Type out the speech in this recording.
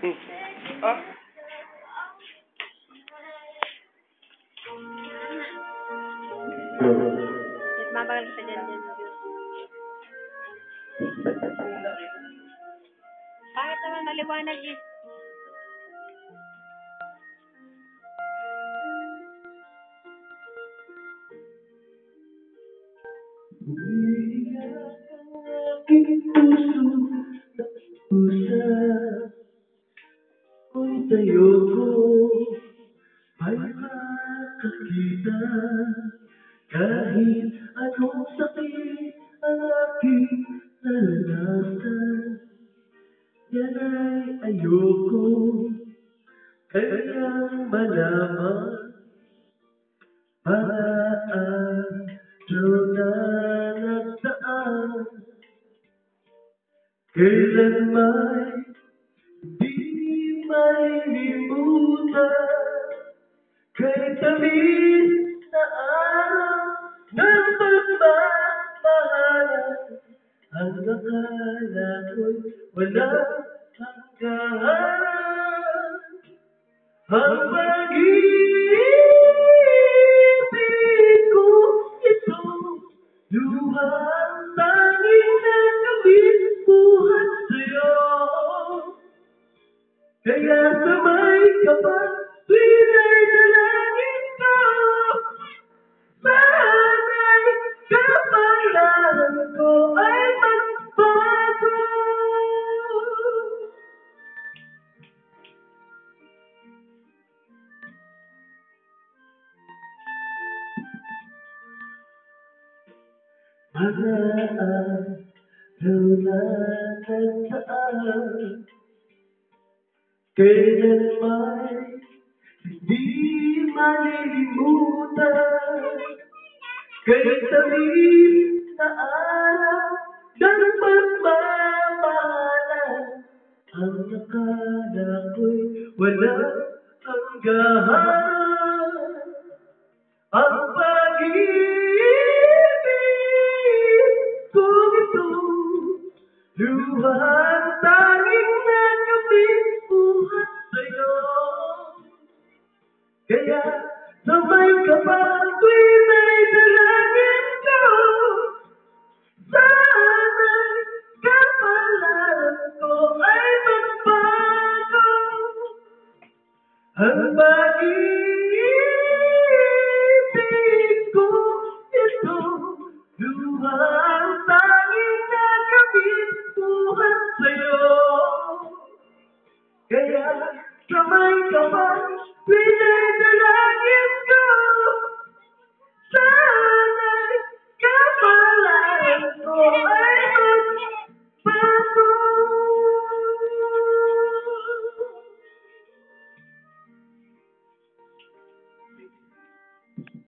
Ah, Yes, mabagal sa dyan. Bakit naman maliwanag eh? Umiiyak ang aking puso at pusa. Kung tayo ko ay makakita, kahit anong sakit ang aking naranasan, yan ay ayoko kanyang malaman. Paraan na nagdaan, kailan may di malilimutan, kay tamis na araw ng pagmamahalan, ang akala ko'y walang hanggan. Ang pag-ibig ko ito, luhang tanging nagawin buhat sa'yo. Kaya sabay ka pa, tuwing ay dalangin ko, sana'y kapalaran ko ay magbago. Paraan na nagdaan, kailan may hindi malilimutan, kay tamis na araw ng pagmamahalan, ang akala ko'y walang hanggan. Ang pag-ibig ko ito, luhang tanging nakamit buhat sa'yo. Kaya sabay ka pa tuwing may dalangin ko, sana'y kapalaran ko ay magbago. Ang pag-ibig ko ito, luhang tanging nakamit buhat sa'yo. Kaya sabay ka pa, tuwing ay